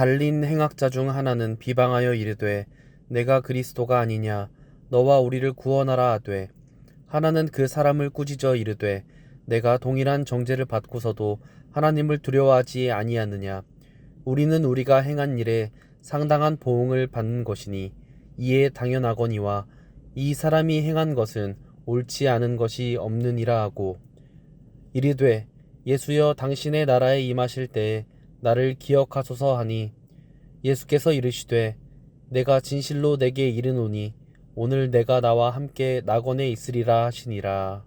갈린 행악자 중 하나는 비방하여 이르되 내가 그리스도가 아니냐 너와 우리를 구원하라 하되 하나는 그 사람을 꾸짖어 이르되 내가 동일한 정죄를 받고서도 하나님을 두려워하지 아니하느냐 우리는 우리가 행한 일에 상당한 보응을 받는 것이니 이에 당연하거니와 이 사람이 행한 것은 옳지 않은 것이 없느니라 하고 이르되 예수여 당신의 나라에 임하실 때에 나를 기억하소서 하니 예수께서 이르시되 내가 진실로 내게 이르노니 오늘 내가 나와 함께 낙원에 있으리라 하시니라.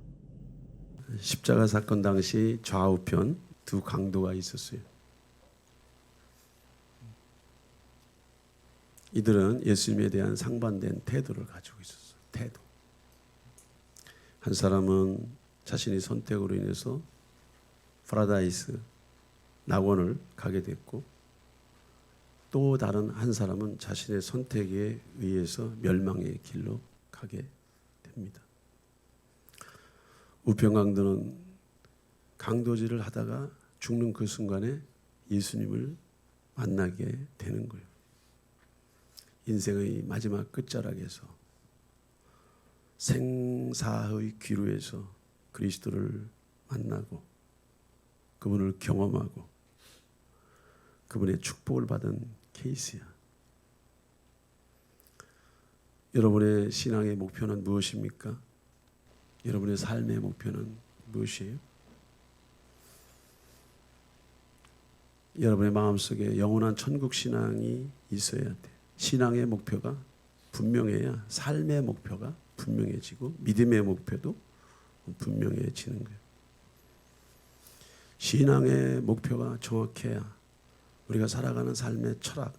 십자가 사건 당시 좌우편 두 강도가 있었어요. 이들은 예수님에 대한 상반된 태도를 가지고 있었어요. 태도. 한 사람은 자신의 선택으로 인해서 파라다이스 낙원을 가게 됐고 또 다른 한 사람은 자신의 선택에 의해서 멸망의 길로 가게 됩니다. 우편강도는 강도질을 하다가 죽는 그 순간에 예수님을 만나게 되는 거예요. 인생의 마지막 끝자락에서 생사의 기로에서 그리스도를 만나고 그분을 경험하고 그분의 축복을 받은 케이스야. 여러분의 신앙의 목표는 무엇입니까? 여러분의 삶의 목표는 무엇이에요? 여러분의 마음속에 영원한 천국 신앙이 있어야 돼. 신앙의 목표가 분명해야 삶의 목표가 분명해지고 믿음의 목표도 분명해지는 거예요. 신앙의 목표가 정확해야 우리가 살아가는 삶의 철학,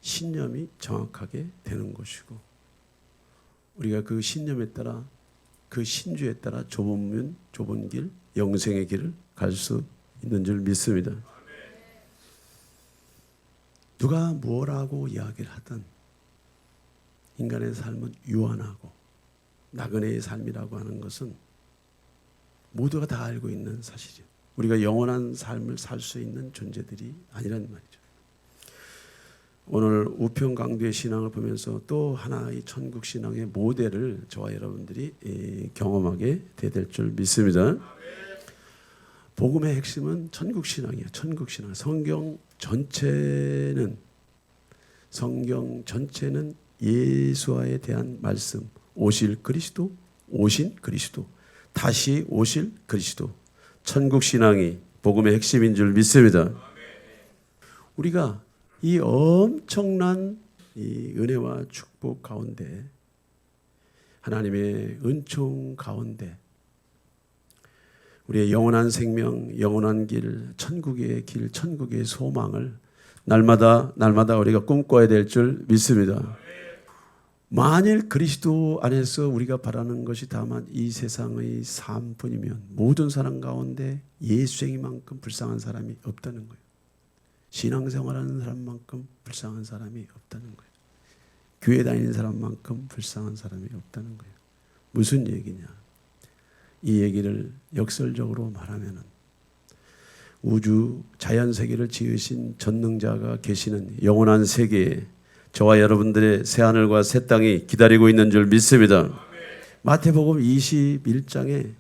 신념이 정확하게 되는 것이고 우리가 그 신념에 따라 그 신주에 따라 좁은 문, 좁은 길, 영생의 길을 갈 수 있는 줄 믿습니다. 누가 뭐라고 이야기를 하든 인간의 삶은 유한하고 나그네의 삶이라고 하는 것은 모두가 다 알고 있는 사실이에요. 우리가 영원한 삶을 살 수 있는 존재들이 아니란 말이죠. 오늘 우편강도의 신앙을 보면서 또 하나의 천국 신앙의 모델을 저와 여러분들이 경험하게 될 줄 믿습니다. 복음의 핵심은 천국 신앙이에요. 천국 신앙. 성경 전체는 예수와에 대한 말씀, 오신 그리스도, 다시 오실 그리스도. 천국 신앙이 복음의 핵심인 줄 믿습니다. 우리가 이 엄청난 이 은혜와 축복 가운데 하나님의 은총 가운데 우리의 영원한 생명, 영원한 길, 천국의 길, 천국의 소망을 날마다 우리가 꿈꿔야 될 줄 믿습니다. 만일 그리스도 안에서 우리가 바라는 것이 다만 이 세상의 삶뿐이면 모든 사람 가운데 예수쟁이만큼 불쌍한 사람이 없다는 거예요. 신앙생활하는 사람만큼 불쌍한 사람이 없다는 거예요. 교회 다니는 사람만큼 불쌍한 사람이 없다는 거예요. 무슨 얘기냐? 이 얘기를 역설적으로 말하면은 우주 자연 세계를 지으신 전능자가 계시는 영원한 세계에 저와 여러분들의 새하늘과 새 땅이 기다리고 있는 줄 믿습니다. 마태복음 21장에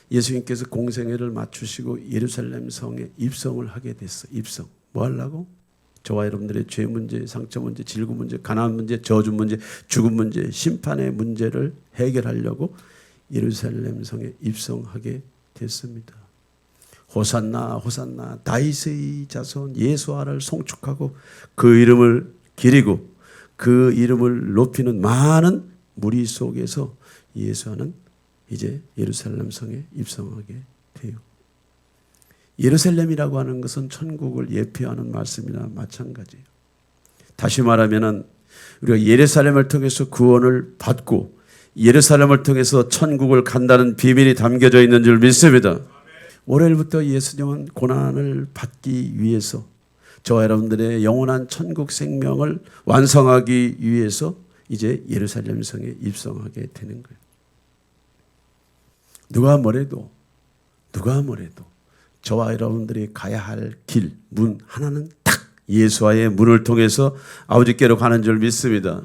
예수님께서 공생애를 마치시고 예루살렘 성에 입성을 하게 됐어. 입성. 뭐 하려고? 저와 여러분들의 죄 문제, 상처 문제, 질구 문제, 가난 문제, 저주 문제, 죽음 문제, 심판의 문제를 해결하려고 예루살렘 성에 입성하게 됐습니다. 호산나 호산나 다윗의 자손 예수아를 송축하고 그 이름을 기리고 그 이름을 높이는 많은 무리 속에서 예수아는 이제 예루살렘 성에 입성하게 돼요. 예루살렘이라고 하는 것은 천국을 예표하는 말씀이나 마찬가지예요. 다시 말하면 우리가 예루살렘을 통해서 구원을 받고 예루살렘을 통해서 천국을 간다는 비밀이 담겨져 있는 줄 믿습니다. 월요일부터 예수님은 고난을 받기 위해서 저와 여러분들의 영원한 천국 생명을 완성하기 위해서 이제 예루살렘 성에 입성하게 되는 거예요. 누가 뭐래도 저와 여러분들이 가야 할 길, 문 하나는 딱 예수와의 문을 통해서 아버지께로 가는 줄 믿습니다.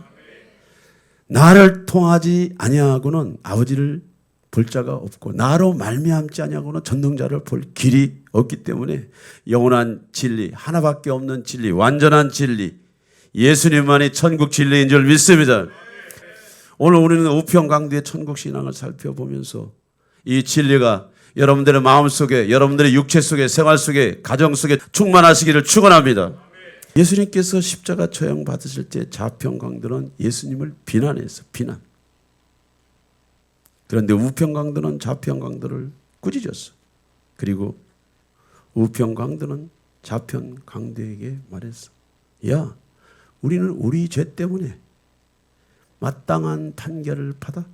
나를 통하지 아니하고는 아버지를 볼 자가 없고 나로 말미암지 아니하고는 전능자를 볼 길이 없기 때문에 영원한 진리, 하나밖에 없는 진리, 완전한 진리, 예수님만이 천국 진리인 줄 믿습니다. 오늘 우리는 우평강도의 천국 신앙을 살펴보면서 이 진리가 여러분들의 마음속에, 여러분들의 육체 속에, 생활 속에, 가정 속에 충만하시기를 축원합니다. 예수님께서 십자가 처형 받으실 때 좌평강도는 예수님을 비난했어. 비난. 그런데 우평강도는 좌평강도를 꾸짖었어. 그리고 우평강도는 좌평강도에게 말했어. 야, 우리는 우리 죄 때문에 마땅한 판결을 받아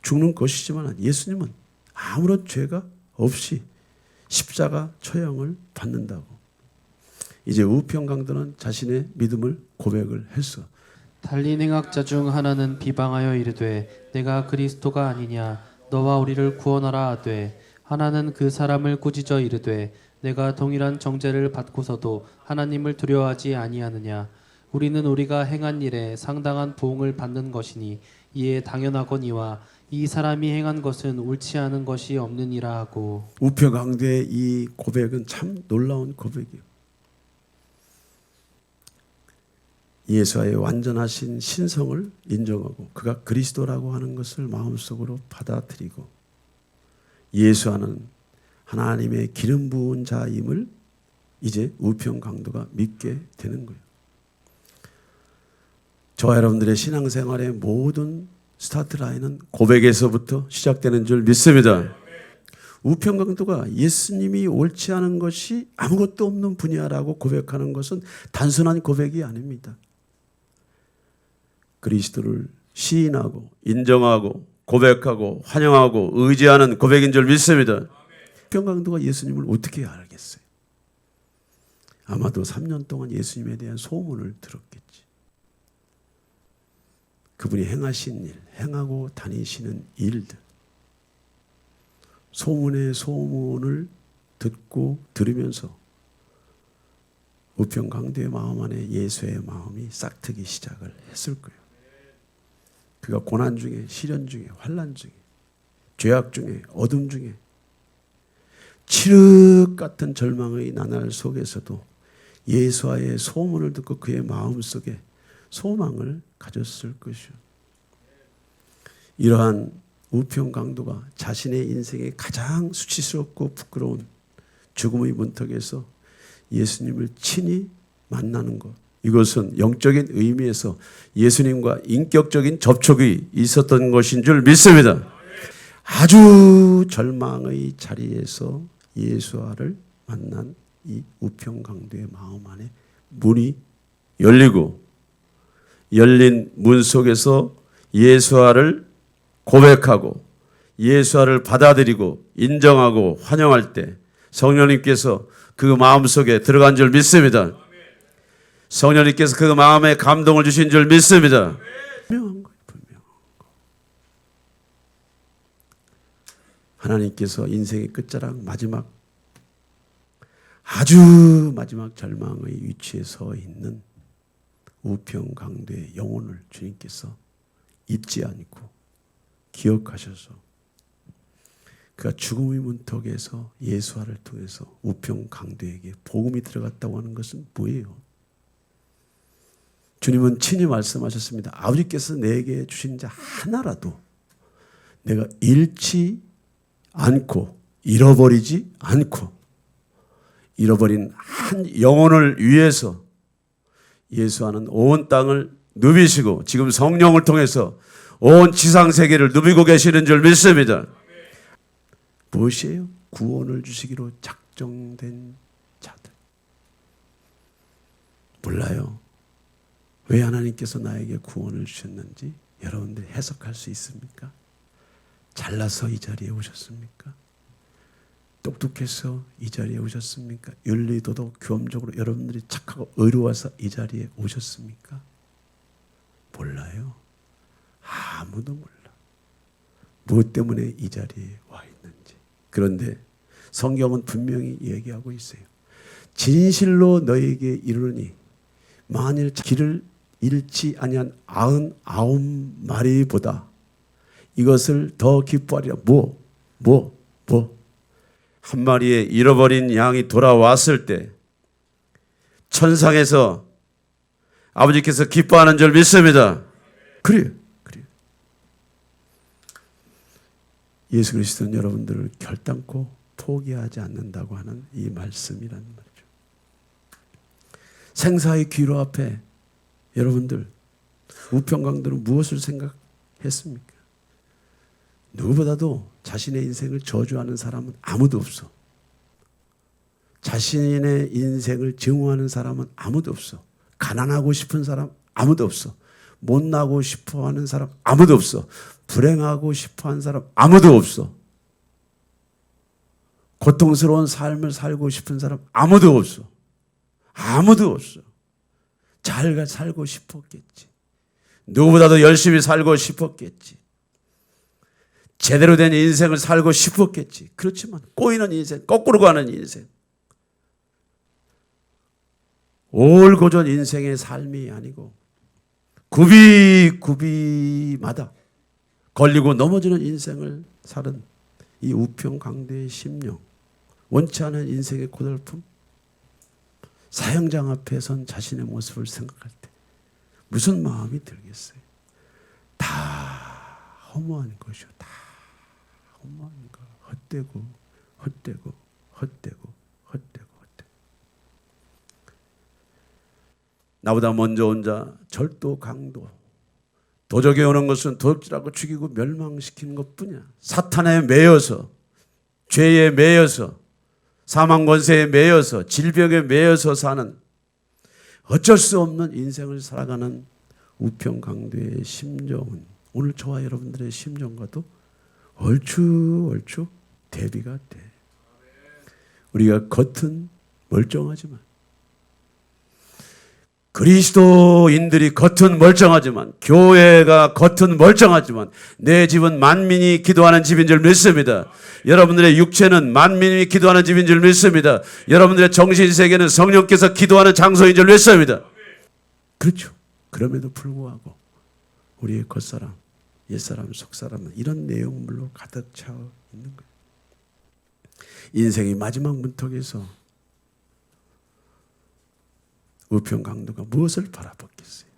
죽는 것이지만 예수님은 아무런 죄가 없이 십자가 처형을 받는다고. 이제 우평강도는 자신의 믿음을 고백을 했어. 달리 행악자 중 하나는 비방하여 이르되 내가 그리스도가 아니냐 너와 우리를 구원하라 하되 하나는 그 사람을 꾸짖어 이르되 내가 동일한 정죄를 받고서도 하나님을 두려워하지 아니하느냐 우리는 우리가 행한 일에 상당한 보응을 받는 것이니 이에 당연하거니와 이 사람이 행한 것은 옳지 않은 것이 없느니라 하고. 우평강도의 이 고백은 참 놀라운 고백이에요. 예수와의 완전하신 신성을 인정하고 그가 그리스도라고 하는 것을 마음속으로 받아들이고 예수와는 하나님의 기름 부은 자임을 이제 우평강도가 믿게 되는 거예요. 저와 여러분들의 신앙생활의 모든 스타트 라인은 고백에서부터 시작되는 줄 믿습니다. 우평강도가 예수님이 옳지 않은 것이 아무것도 없는 분야라고 고백하는 것은 단순한 고백이 아닙니다. 그리스도를 시인하고 인정하고 고백하고 환영하고 의지하는 고백인 줄 믿습니다. 우평강도가 예수님을 어떻게 알겠어요? 아마도 3년 동안 예수님에 대한 소문을 들었겠지. 그분이 행하신 일, 행하고 다니시는 일들, 소문의 소문을 듣고 들으면서 우평강도의 마음 안에 예수의 마음이 싹트기 시작을 했을 거예요. 그가 고난 중에, 시련 중에, 환난 중에, 죄악 중에, 어둠 중에, 칠흑 같은 절망의 나날 속에서도 예수와의 소문을 듣고 그의 마음 속에 소망을 가졌을 것이요. 이러한 우평강도가 자신의 인생에 가장 수치스럽고 부끄러운 죽음의 문턱에서 예수님을 친히 만나는 것, 이것은 영적인 의미에서 예수님과 인격적인 접촉이 있었던 것인 줄 믿습니다. 아주 절망의 자리에서 예수와를 만난 이 우평강도의 마음 안에 문이 열리고 열린 문 속에서 예수와를 고백하고 예수와를 받아들이고 인정하고 환영할 때 성령님께서 그 마음속에 들어간 줄 믿습니다. 성령님께서 그 마음에 감동을 주신 줄 믿습니다. 분명한 거예요. 분명한 거. 하나님께서 인생의 끝자락 마지막 아주 마지막 절망의 위치에 서 있는 우평강도의 영혼을 주님께서 잊지 않고 기억하셔서 그가 죽음의 문턱에서 예수와를 통해서 우평강도에게 복음이 들어갔다고 하는 것은 뭐예요? 주님은 친히 말씀하셨습니다. 아버지께서 내게 주신 자 하나라도 내가 잃지 않고 잃어버리지 않고 잃어버린 한 영혼을 위해서 예수와는 온 땅을 누비시고 지금 성령을 통해서 온 지상세계를 누비고 계시는 줄 믿습니다. 무엇이에요? 구원을 주시기로 작정된 자들. 몰라요. 왜 하나님께서 나에게 구원을 주셨는지 여러분들 해석할 수 있습니까? 잘나서 이 자리에 오셨습니까? 똑똑해서 이 자리에 오셨습니까? 윤리도덕 교험적으로 여러분들이 착하고 의로워서 이 자리에 오셨습니까? 몰라요. 아무도 몰라. 무엇 때문에 이 자리에 와 있는지. 그런데 성경은 분명히 얘기하고 있어요. 진실로 너에게 이르노니 만일 길을 잃지 아니한 99마리보다 이것을 더 기뻐하리라. 한 마리의 잃어버린 양이 돌아왔을 때 천상에서 아버지께서 기뻐하는 줄 믿습니다. 그래요. 예수 그리스도는 여러분들을 결단코 포기하지 않는다고 하는 이 말씀이라는 말이죠. 생사의 귀로 앞에 여러분들 우편강도는 무엇을 생각했습니까? 누구보다도 자신의 인생을 저주하는 사람은 아무도 없어. 자신의 인생을 증오하는 사람은 아무도 없어. 가난하고 싶은 사람 아무도 없어. 못나고 싶어하는 사람 아무도 없어. 불행하고 싶어하는 사람 아무도 없어. 고통스러운 삶을 살고 싶은 사람 아무도 없어. 잘 살고 싶었겠지. 누구보다도 열심히 살고 싶었겠지. 제대로 된 인생을 살고 싶었겠지. 그렇지만 꼬이는 인생, 거꾸로 가는 인생, 올고전 인생의 삶이 아니고 굽이마다 걸리고 넘어지는 인생을 살은 이 우평강도의 심령, 원치 않은 인생의 고달픔, 사형장 앞에 선 자신의 모습을 생각할 때 무슨 마음이 들겠어요? 다 허무한 것이요. 다 허무한 거. 헛되고. 나보다 먼저 온 자 절도 강도. 도적에 오는 것은 도적질하고 죽이고 멸망시키는 것뿐이야. 사탄에 매여서, 죄에 매여서, 사망 권세에 매여서, 질병에 매여서 사는 어쩔 수 없는 인생을 살아가는 우평강도의 심정은 오늘 저와 여러분들의 심정과도 얼추 대비가 돼. 우리가 겉은 멀쩡하지만, 그리스도인들이 겉은 멀쩡하지만, 교회가 겉은 멀쩡하지만 내 집은 만민이 기도하는 집인 줄 믿습니다. 여러분들의 육체는 만민이 기도하는 집인 줄 믿습니다. 여러분들의 정신세계는 성령께서 기도하는 장소인 줄 믿습니다. 그렇죠. 그럼에도 불구하고 우리의 겉사람, 옛사람, 속사람은 이런 내용물로 가득 차 있는 거예요. 인생의 마지막 문턱에서 우평강도가 무엇을 바라봤겠어요?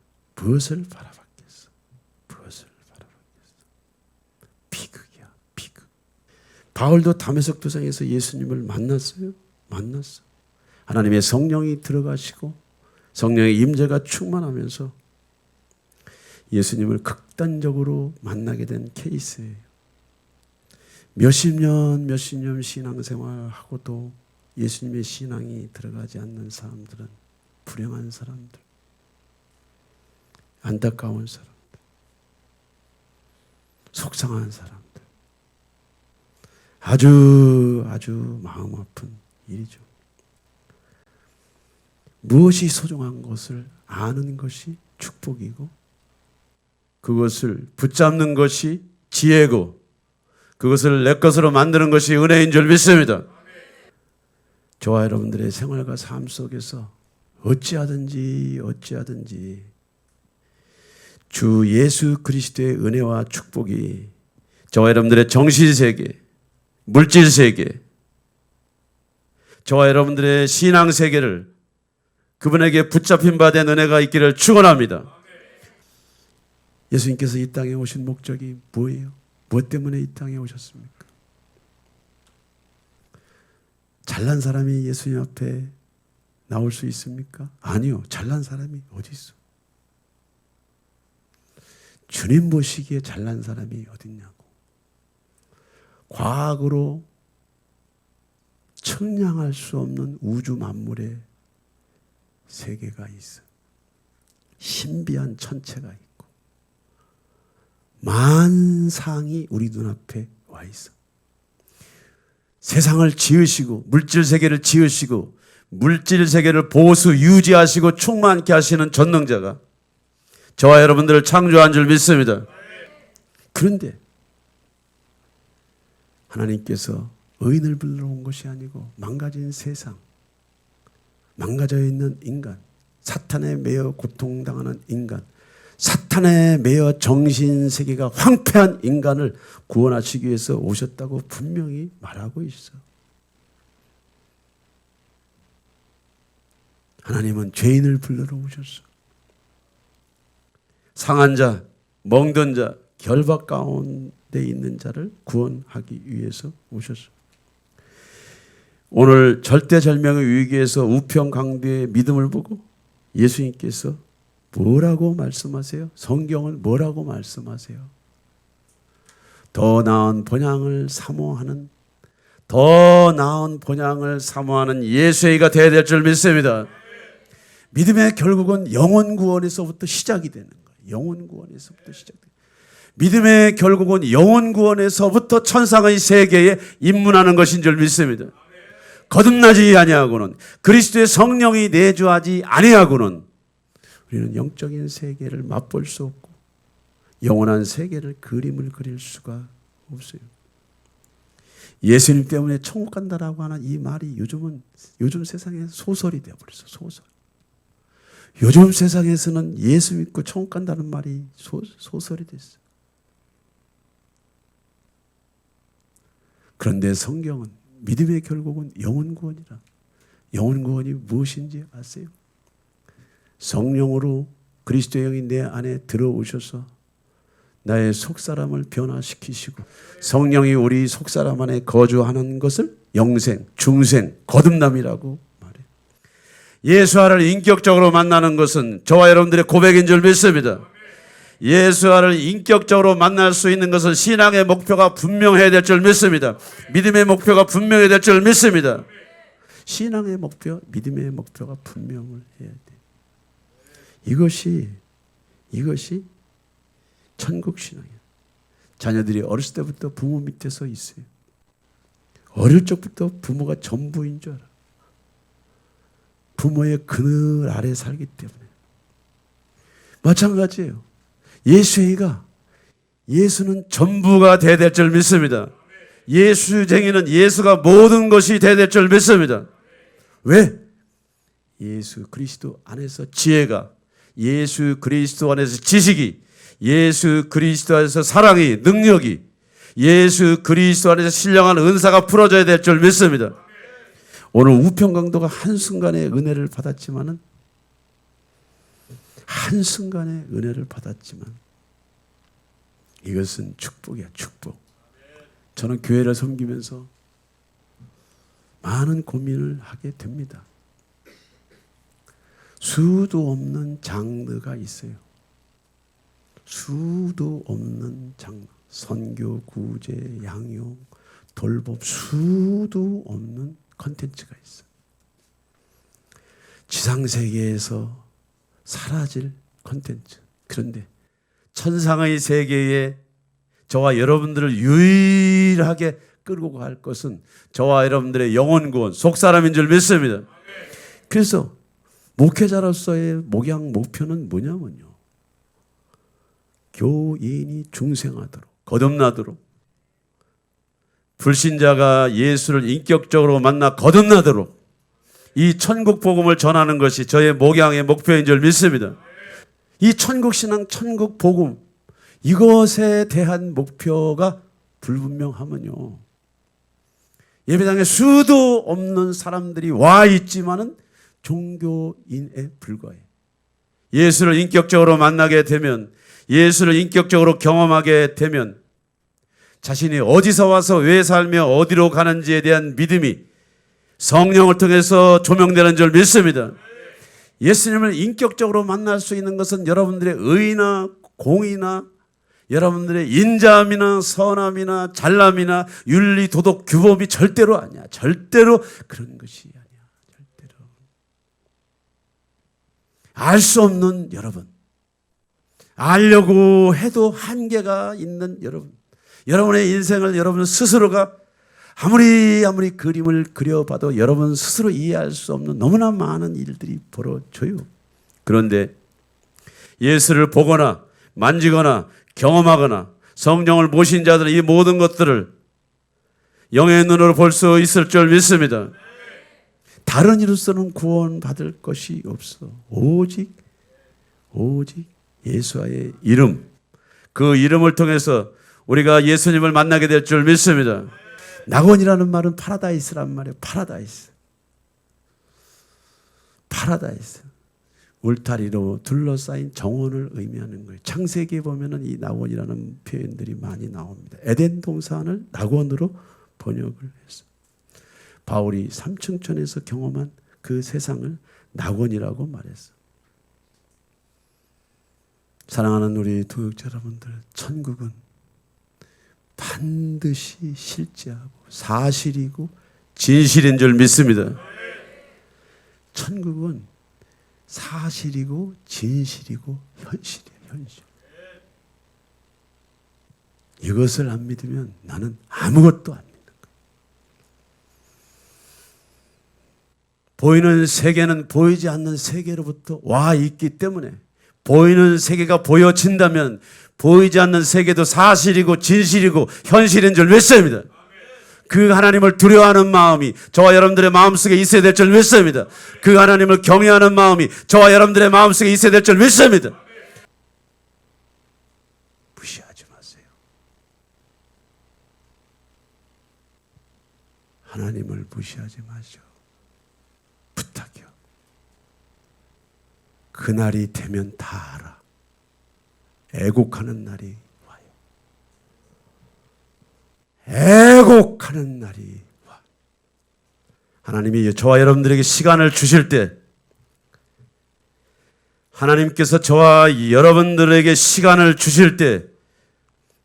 비극이야, 비극. 바울도 다메섹 도상에서 예수님을 만났어요? 만났어. 하나님의 성령이 들어가시고 성령의 임재가 충만하면서 예수님을 극단적으로 만나게 된 케이스예요. 몇십 년 신앙생활하고도 예수님의 신앙이 들어가지 않는 사람들은 불행한 사람들, 안타까운 사람들, 속상한 사람들, 아주 마음 아픈 일이죠. 무엇이 소중한 것을 아는 것이 축복이고, 그것을 붙잡는 것이 지혜고, 그것을 내 것으로 만드는 것이 은혜인 줄 믿습니다. 저와 여러분들의 생활과 삶 속에서 어찌하든지 주 예수 그리스도의 은혜와 축복이 저와 여러분들의 정신세계, 물질세계, 저와 여러분들의 신앙세계를 그분에게 붙잡힌 바 된 은혜가 있기를 축원합니다. 예수님께서 이 땅에 오신 목적이 뭐예요? 무엇 때문에 이 땅에 오셨습니까? 잘난 사람이 예수님 앞에 나올 수 있습니까? 아니요. 잘난 사람이 어디 있어? 주님 보시기에 잘난 사람이 어딨냐고. 과학으로 측량할 수 없는 우주 만물의 세계가 있어. 신비한 천체가 있고 만상이 우리 눈앞에 와 있어. 세상을 지으시고 물질 세계를 지으시고 물질 세계를 보수 유지하시고 충만케 하시는 전능자가 저와 여러분들을 창조한 줄 믿습니다. 그런데 하나님께서 의인을 불러 온 것이 아니고 망가진 세상, 망가져 있는 인간, 사탄에 매여 고통당하는 인간, 사탄에 매여 정신세계가 황폐한 인간을 구원하시기 위해서 오셨다고 분명히 말하고 있어. 하나님은 죄인을 불러러 오셨어. 상한 자, 멍든 자, 결박 가운데 있는 자를 구원하기 위해서 오셨어. 오늘 절대절명의 위기에서 우평강도의 믿음을 보고 예수님께서 뭐라고 말씀하세요? 성경은 뭐라고 말씀하세요? 더 나은 본향을 사모하는, 더 나은 본향을 사모하는 예수의 이가 되어야 될 줄 믿습니다. 믿음의 결국은 영혼 구원에서부터 시작이 되는 거예요. 영혼 구원에서부터 시작돼요. 믿음의 결국은 영혼 구원에서부터 천상의 세계에 입문하는 것인 줄 믿습니다. 거듭나지 아니하고는, 그리스도의 성령이 내주하지 아니하고는 우리는 영적인 세계를 맛볼 수 없고 영원한 세계를 그림을 그릴 수가 없어요. 예수님 때문에 천국 간다라고 하는 이 말이 요즘 세상에 소설이 되어버렸어. 소설. 요즘 세상에서는 예수 믿고 천국 간다는 말이 소설이 됐어. 그런데 성경은 믿음의 결국은 영혼 구원이라. 영혼 구원이 무엇인지 아세요? 성령으로 그리스도의 영이 내 안에 들어오셔서 나의 속사람을 변화시키시고, 성령이 우리 속사람 안에 거주하는 것을 영생, 중생, 거듭남이라고 말해요. 예수와를 인격적으로 만나는 것은 저와 여러분들의 고백인 줄 믿습니다. 예수와를 인격적으로 만날 수 있는 것은 신앙의 목표가 분명해야 될 줄 믿습니다. 믿음의 목표가 분명해야 될 줄 믿습니다. 신앙의 목표, 믿음의 목표가 분명을 해야 돼. 이것이 천국 신앙이야. 자녀들이 어렸을 때부터 부모 밑에서 있어요. 어릴 적부터 부모가 전부인 줄 알아. 부모의 그늘 아래 살기 때문에. 마찬가지예요. 예수는 전부가 되어야 될 줄 믿습니다. 예수쟁이는 예수가 모든 것이 되어야 될 줄 믿습니다. 왜? 예수 그리스도 안에서 지혜가, 예수 그리스도 안에서 지식이, 예수 그리스도 안에서 사랑이, 능력이, 예수 그리스도 안에서 신령한 은사가 풀어져야 될 줄 믿습니다. 오늘 우평강도가 한순간의 은혜를 받았지만 이것은 축복이야, 축복. 저는 교회를 섬기면서 많은 고민을 하게 됩니다. 수도 없는 장르가 있어요. 수도 없는 장르. 선교, 구제, 양육, 돌봄, 수도 없는 컨텐츠가 있어요. 지상세계에서 사라질 컨텐츠. 그런데 천상의 세계에 저와 여러분들을 유일하게 끌고 갈 것은 저와 여러분들의 영혼 구원, 속사람인 줄 믿습니다. 그래서 목회자로서의 목표는 뭐냐면요, 교인이 중생하도록, 거듭나도록, 불신자가 예수를 인격적으로 만나 거듭나도록 이 천국 복음을 전하는 것이 저의 목양의 목표인 줄 믿습니다. 이 천국 신앙, 천국 복음, 이것에 대한 목표가 불분명하면요, 예배당에 수도 없는 사람들이 와 있지만은 종교인에 불과해. 예수를 인격적으로 만나게 되면, 예수를 인격적으로 경험하게 되면 자신이 어디서 와서 왜 살며 어디로 가는지에 대한 믿음이 성령을 통해서 조명되는 줄 믿습니다. 예수님을 인격적으로 만날 수 있는 것은 여러분들의 의나 공이나 여러분들의 인자함이나 선함이나 잘남이나 윤리, 도덕, 규범이 절대로 아니야. 절대로 그런 것이 아니야. 절대로. 알 수 없는 여러분, 알려고 해도 한계가 있는 여러분, 여러분의 인생을 여러분 스스로가 아무리 그림을 그려봐도 여러분 스스로 이해할 수 없는 너무나 많은 일들이 벌어져요. 그런데 예수를 보거나 만지거나 경험하거나 성령을 모신 자들은 이 모든 것들을 영의 눈으로 볼 수 있을 줄 믿습니다. 다 다른 이로서는 구원받을 것이 없어. 오직 예수의 이름, 그 이름을 통해서 우리가 예수님을 만나게 될 줄 믿습니다. 낙원이라는 말은 파라다이스란 말이에요. 파라다이스. 울타리로 둘러싸인 정원을 의미하는 거예요. 창세기에 보면은 이 낙원이라는 표현들이 많이 나옵니다. 에덴 동산을 낙원으로 번역을 했어요. 바울이 삼층천에서 경험한 그 세상을 낙원이라고 말했어요. 사랑하는 우리 동역자 여러분들, 천국은 반드시 실제하고 사실이고 진실인 줄 믿습니다. 천국은 사실이고 진실이고 현실이에요. 현실. 이것을 안 믿으면 나는 아무것도 안 믿는 거예요. 보이는 세계는 보이지 않는 세계로부터 와 있기 때문에 보이는 세계가 보여진다면 보이지 않는 세계도 사실이고 진실이고 현실인 줄 믿습니다. 그 하나님을 두려워하는 마음이 저와 여러분들의 마음속에 있어야 될 줄 믿습니다. 그 하나님을 경외하는 마음이 저와 여러분들의 마음속에 있어야 될 줄 믿습니다. 무시하지 마세요. 하나님을 무시하지 마시오. 부탁이요. 그날이 되면 다 알아. 애곡하는 날이 와요. 애곡하는 날이 와. 하나님이 저와 여러분들에게 시간을 주실 때, 하나님께서 저와 여러분들에게 시간을 주실 때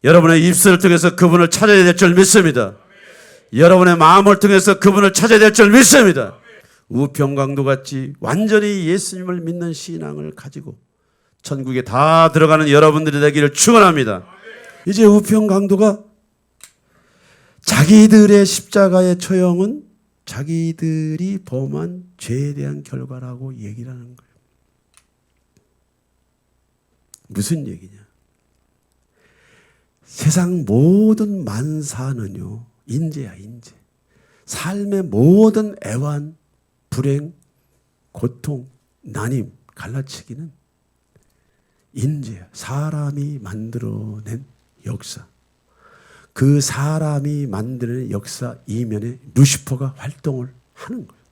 여러분의 입술을 통해서 그분을 찾아야 될 줄 믿습니다. 여러분의 마음을 통해서 그분을 찾아야 될 줄 믿습니다. 우평강도 같이 완전히 예수님을 믿는 신앙을 가지고 천국에 다 들어가는 여러분들이 되기를 축원합니다. 이제 우평강도가 자기들의 십자가의 처형은 자기들이 범한 죄에 대한 결과라고 얘기를 하는 거예요. 무슨 얘기냐? 세상 모든 만사는요, 인재야, 인재. 삶의 모든 애환, 불행, 고통, 난임, 갈라치기는 인재야. 사람이 만들어낸 역사. 그 사람이 만드는 역사 이면에 루시퍼가 활동을 하는 거예요.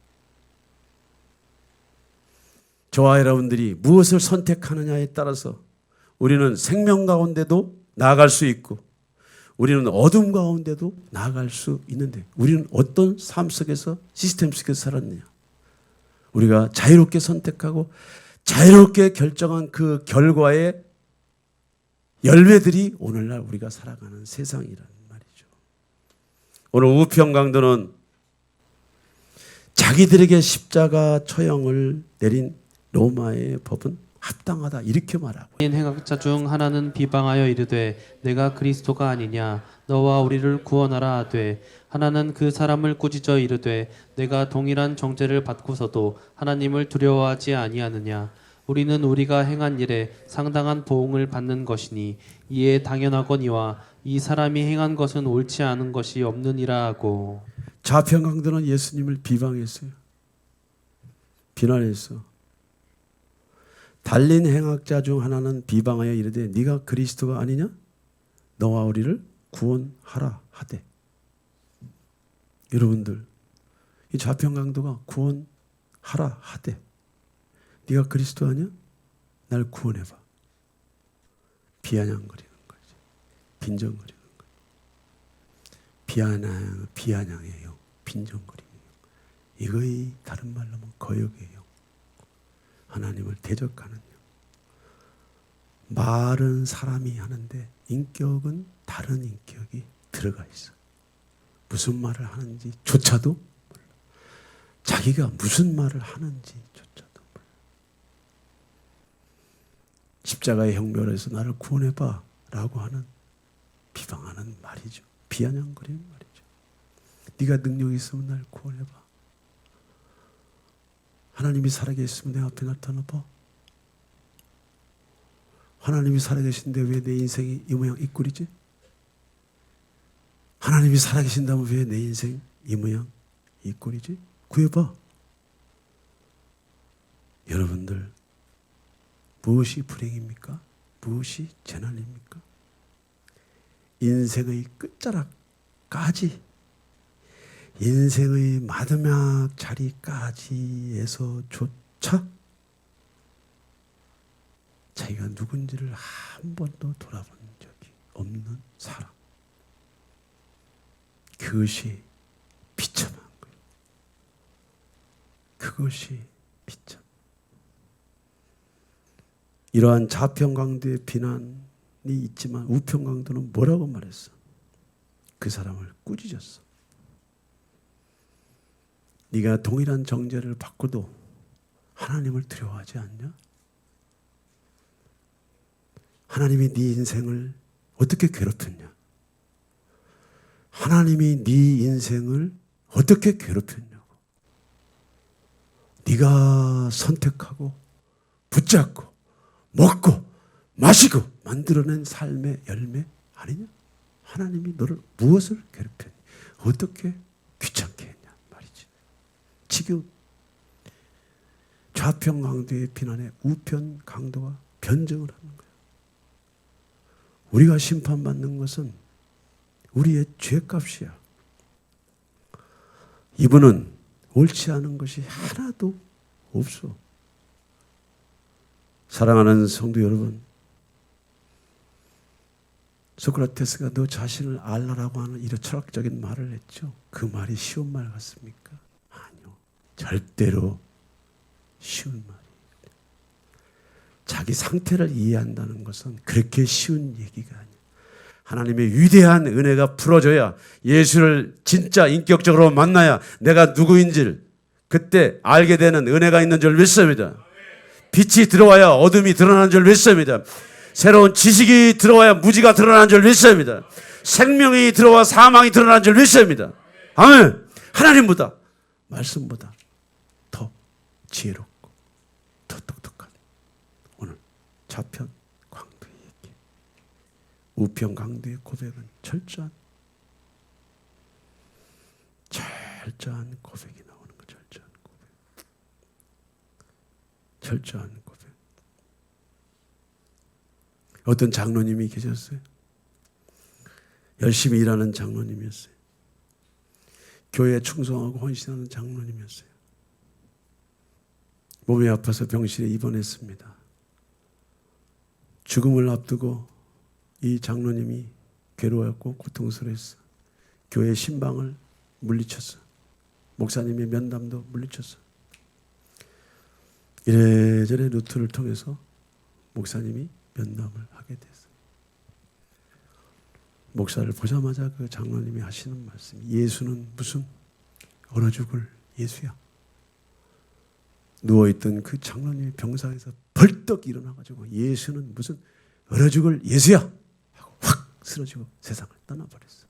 저와 여러분들이 무엇을 선택하느냐에 따라서 우리는 생명 가운데도 나아갈 수 있고 우리는 어둠 가운데도 나아갈 수 있는데 우리는 어떤 삶 속에서 시스템 속에서 살았느냐. 우리가 자유롭게 선택하고 자유롭게 결정한 그 결과의 열매들이 오늘날 우리가 살아가는 세상이라는 말이죠. 오늘 우평강도는 자기들에게 십자가 처형을 내린 로마의 법은 합당하다 이렇게 말하고, 행악자 중 하나는 비방하여 이르되 내가 그리스도가 아니냐 너와 우리를 구원하라 하되, 하나는 그 사람을 꾸짖어 이르되 내가 동일한 정죄를 받고서도 하나님을 두려워하지 아니하느냐. 우리는 우리가 행한 일에 상당한 보응을 받는 것이니 이에 당연하거니와 이 사람이 행한 것은 옳지 않은 것이 없느니라 하고. 좌평강도는 예수님을 비방했어요. 비난했어. 달린 행악자 중 하나는 비방하여 이르되 네가 그리스도가 아니냐? 너와 우리를 구원하라 하되. 여러분들, 이 좌평강도가 구원하라 하되 네가 그리스도 아니야? 날 구원해봐. 비아냥거리는 거지. 빈정거리는 거지. 비아냥해요. 빈정거리는 이거의 다른 말로 하면 거역이에요. 하나님을 대적하는 영. 말은 사람이 하는데 인격은 다른 인격이 들어가 있어. 무슨 말을 하는지 조차도 몰라. 자기가 무슨 말을 하는지 조차도 몰라. 십자가의 형벌에서 나를 구원해봐 라고 하는 비방하는 말이죠. 비아냥거리는 말이죠. 네가 능력이 있으면 나를 구원해봐. 하나님이 살아계시면 내 앞에 나타나봐. 하나님이 살아계신데 왜 내 인생이 이 모양 이 꼴이지? 하나님이 살아계신다면 왜 내 인생 이 모양 이 꼴이지? 구해봐. 여러분들 무엇이 불행입니까? 무엇이 재난입니까? 인생의 끝자락까지, 인생의 마지막 자리까지에서조차 자기가 누군지를 한 번도 돌아본 적이 없는 사람. 그것이 비참한 거예요. 그것이 비참. 이러한 자평강도의 비난이 있지만 우평강도는 뭐라고 말했어? 그 사람을 꾸짖었어. 네가 동일한 정죄를 받고도 하나님을 두려워하지 않냐? 하나님이 네 인생을 어떻게 괴롭혔냐? 하나님이 네 인생을 어떻게 괴롭혔냐고. 네가 선택하고 붙잡고 먹고 마시고 만들어낸 삶의 열매 아니냐? 하나님이 너를 무엇을 괴롭혔니? 어떻게 귀찮게 했냐 말이지. 지금 좌평강도의 비난에 우편강도가 변증을 하는 거야. 우리가 심판받는 것은 우리의 죄값이야. 이분은 옳지 않은 것이 하나도 없어. 사랑하는 성도 여러분, 소크라테스가 너 자신을 알라라고 하는 이런 철학적인 말을 했죠. 그 말이 쉬운 말 같습니까? 아니요. 절대로 쉬운 말이에요. 자기 상태를 이해한다는 것은 그렇게 쉬운 얘기가 아니에요. 하나님의 위대한 은혜가 풀어져야, 예수를 진짜 인격적으로 만나야 내가 누구인지를 그때 알게 되는 은혜가 있는 줄 믿습니다. 빛이 들어와야 어둠이 드러나는 줄 믿습니다. 새로운 지식이 들어와야 무지가 드러나는 줄 믿습니다. 생명이 들어와 사망이 드러나는 줄 믿습니다. 아멘. 하나님보다, 말씀보다 더 지혜롭고 더 똑똑한 오늘 좌편 강도의 얘기, 우편 강도의 고백은 철저한 고백이 나오는 거. 철저한 고백. 어떤 장로님이 계셨어요. 열심히 일하는 장로님이었어요. 교회에 충성하고 헌신하는 장로님이었어요. 몸이 아파서 병실에 입원했습니다. 죽음을 앞두고 이 장로님이 괴로웠고 고통스러웠어. 교회 신방을 물리쳤어. 목사님의 면담도 물리쳤어. 이래저래 루트를 통해서 목사님이 면담을 하게 됐어요. 목사를 보자마자 그 장로님이 하시는 말씀이, 예수는 무슨 얼어 죽을 예수야. 누워있던 그 장로님이 병상에서 벌떡 일어나가지고 예수는 무슨 얼어 죽을 예수야 하고 확 쓰러지고 세상을 떠나버렸어.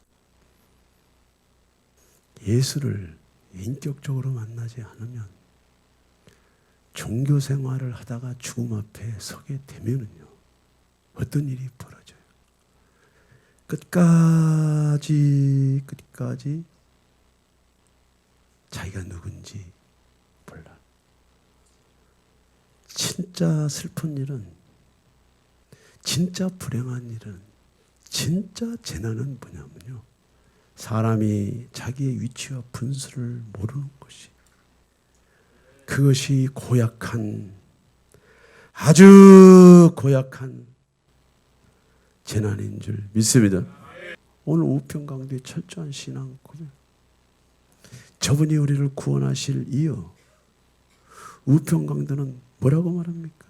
예수를 인격적으로 만나지 않으면, 종교 생활을 하다가 죽음 앞에 서게 되면은요, 어떤 일이 벌어져요? 끝까지 자기가 누군지 몰라. 진짜 슬픈 일은, 진짜 불행한 일은, 진짜 재난은 뭐냐면요, 사람이 자기의 위치와 분수를 모르는 것이, 그것이 고약한, 아주 고약한 재난인 줄 믿습니다. 오늘 우편강도의 철저한 신앙 고백. 저분이 우리를 구원하실 이유. 우편강도는 뭐라고 말합니까?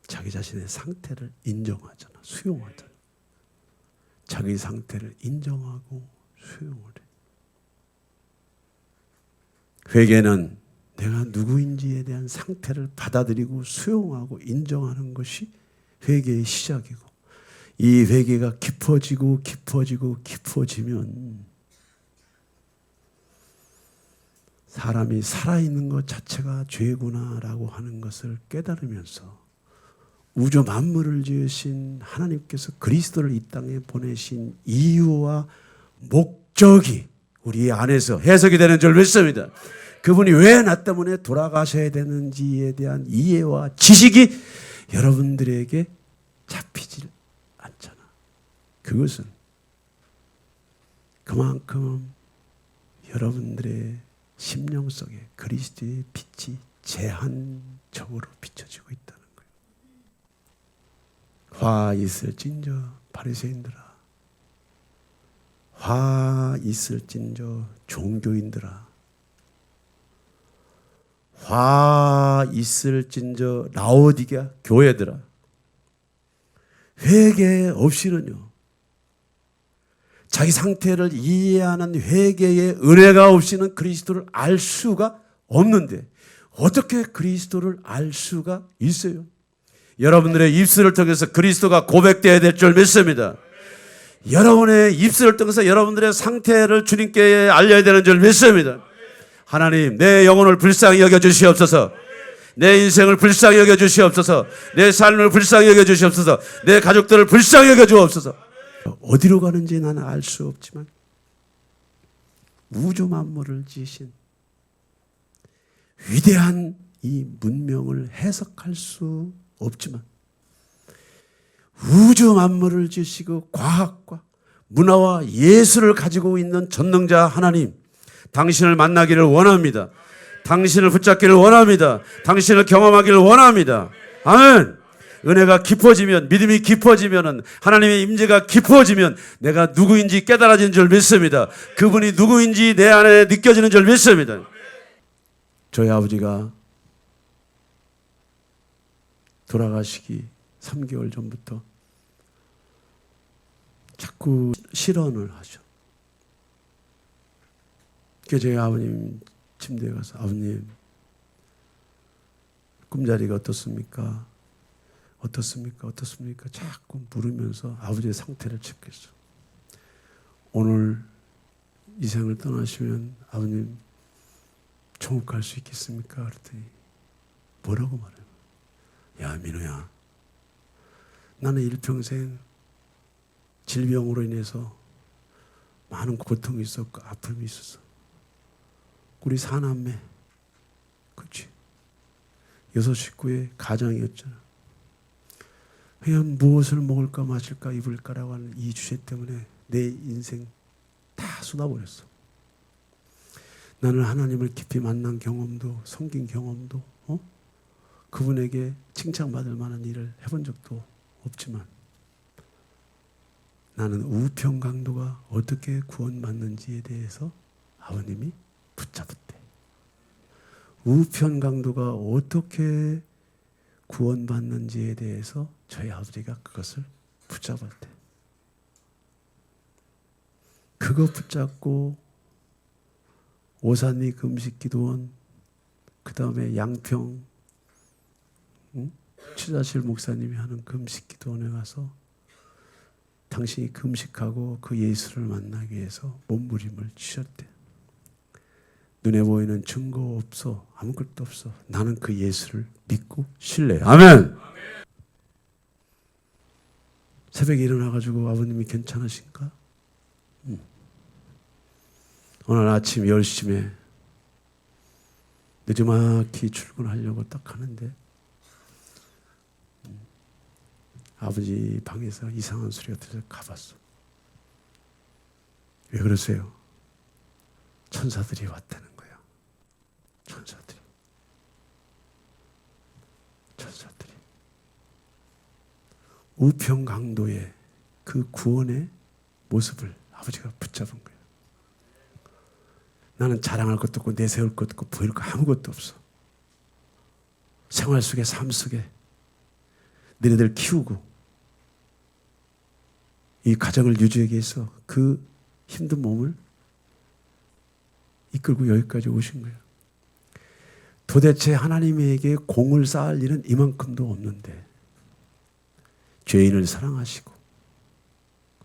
자기 자신의 상태를 인정하잖아. 수용하잖아. 자기 상태를 인정하고 수용을 해. 회개는 내가 누구인지에 대한 상태를 받아들이고 수용하고 인정하는 것이 회개의 시작이고, 이 회개가 깊어지면 사람이 살아있는 것 자체가 죄구나라고 하는 것을 깨달으면서 우주 만물을 지으신 하나님께서 그리스도를 이 땅에 보내신 이유와 목적이 우리 안에서 해석이 되는 줄 믿습니다. 그분이 왜 나 때문에 돌아가셔야 되는지에 대한 이해와 지식이 여러분들에게 잡히질 않잖아. 그것은 그만큼 여러분들의 심령 속에 그리스도의 빛이 제한적으로 비춰지고 있다는 거예요. 화 있을진저 바리새인들아, 화 있을진저 종교인들아, 화 있을진저 라오디게아 교회들아, 회개 없이는요, 자기 상태를 이해하는 회개의 은혜가 없이는 그리스도를 알 수가 없는데 어떻게 그리스도를 알 수가 있어요? 여러분들의 입술을 통해서 그리스도가 고백되어야 될 줄 믿습니다. 여러분의 입술을 통해서 여러분들의 상태를 주님께 알려야 되는 줄 믿습니다. 하나님, 내 영혼을 불쌍히 여겨 주시옵소서. 내 인생을 불쌍히 여겨 주시옵소서. 내 삶을 불쌍히 여겨 주시옵소서. 내 가족들을 불쌍히 여겨 주옵소서. 어디로 가는지 나는 알 수 없지만 우주 만물을 지으신 위대한 이 문명을 해석할 수 없지만 우주 만물을 지으시고 과학과 문화와 예술을 가지고 있는 전능자 하나님, 당신을 만나기를 원합니다. 당신을 붙잡기를 원합니다. 당신을 경험하기를 원합니다. 아멘. 은혜가 깊어지면, 믿음이 깊어지면, 하나님의 임재가 깊어지면 내가 누구인지 깨달아지는 줄 믿습니다. 그분이 누구인지 내 안에 느껴지는 줄 믿습니다. 저희 아버지가 돌아가시기 3개월 전부터 자꾸 실언을 하죠. 그래서 저희 아버님 침대에 가서, 아버님 꿈자리가 어떻습니까? 어떻습니까? 어떻습니까? 자꾸 물으면서 아버지의 상태를 체크했어. 오늘 이 생을 떠나시면 아버님 천국 수 있겠습니까? 그랬더니 뭐라고 말해요? 야, 민우야, 나는 일평생 질병으로 인해서 많은 고통이 있었고 아픔이 있었어. 우리 사남매, 그렇지? 6 식구의 가정이었잖아. 그냥 무엇을 먹을까 마실까 입을까라고 하는 이 주제 때문에 내 인생 다 쏟아버렸어. 나는 하나님을 깊이 만난 경험도, 섬긴 경험도, 그분에게 칭찬받을 만한 일을 해본 적도 없지만 나는 우편강도가 어떻게 구원받는지에 대해서 아버님이 붙잡았대. 우편강도가 어떻게 구원받는지에 대해서 저희 아버지가 그것을 붙잡았대. 그거 붙잡고 오산리 금식기도원, 그 다음에 양평 추자실 목사님이 하는 금식기도원에 가서 당신이 금식하고 그 예수를 만나기 위해서 몸부림을 치셨대. 눈에 보이는 증거 없어, 아무것도 없어. 나는 그 예수를 믿고 신뢰해. 아멘. 새벽에 일어나가지고 아버님이 괜찮으신가? 오늘 아침 10시쯤에 늦지막히 출근하려고 딱 하는데 아버지 방에서 이상한 소리가 들려서 가봤어. 왜 그러세요? 천사들이 왔다는 거야. 천사들이. 우평강도의 그 구원의 모습을 아버지가 붙잡은 거야. 나는 자랑할 것도 없고 내세울 것도 없고 보일 거 아무것도 없어. 생활 속에, 삶 속에 너희들 키우고 이 가정을 유지하기 위해서 그 힘든 몸을 이끌고 여기까지 오신 거예요. 도대체 하나님에게 공을 쌓을 일은 이만큼도 없는데 죄인을 사랑하시고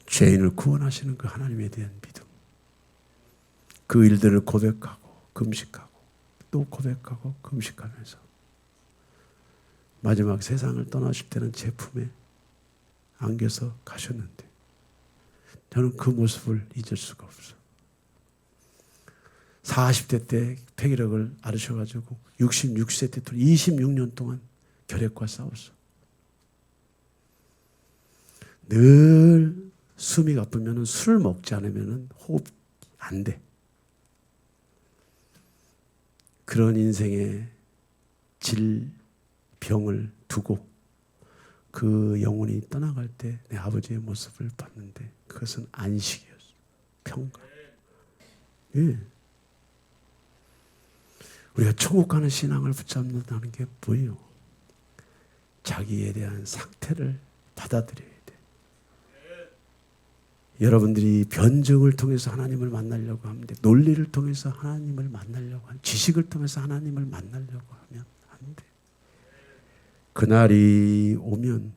죄인을 구원하시는 그 하나님에 대한 믿음, 그 일들을 고백하고 금식하고 또 고백하고 금식하면서 마지막 세상을 떠나실 때는 제품에 안겨서 가셨는데 저는 그 모습을 잊을 수가 없어. 40대 때 폐기력을 앓으셔가지고 66세 때 26년 동안 결핵과 싸웠어. 늘 숨이 가쁘면 술을 먹지 않으면 호흡 안 돼. 그런 인생의 질병을 두고 그 영혼이 떠나갈 때 내 아버지의 모습을 봤는데 그것은 안식이었어. 평강. 예. 우리가 천국 가는 신앙을 붙잡는다는 게 뭐예요? 자기에 대한 상태를 받아들여야 돼. 여러분들이 변증을 통해서 하나님을 만나려고 하면 돼. 논리를 통해서 하나님을 만나려고 하면, 지식을 통해서 하나님을 만나려고 하면 안 돼. 그날이 오면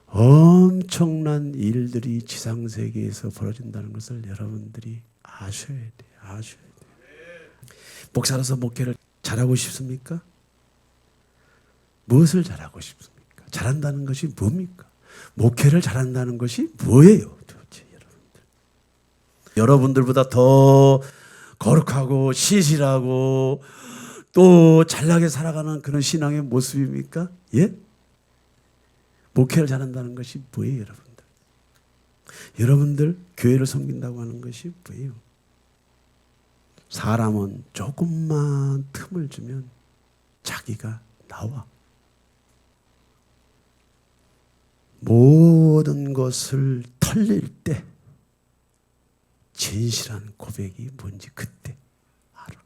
엄청난 일들이 지상세계에서 벌어진다는 것을 여러분들이 아셔야 돼. 아셔야 돼. 목사로서 목회를 잘하고 싶습니까? 무엇을 잘하고 싶습니까? 잘한다는 것이 뭡니까? 목회를 잘한다는 것이 뭐예요? 도대체 여러분들보다 더 거룩하고 신실하고 또 잘나게 살아가는 그런 신앙의 모습입니까? 예? 목회를 잘한다는 것이 뭐예요, 여러분들? 여러분들 교회를 섬긴다고 하는 것이 뭐예요? 사람은 조금만 틈을 주면 자기가 나와. 모든 것을 털릴 때 진실한 고백이 뭔지 그때 알아.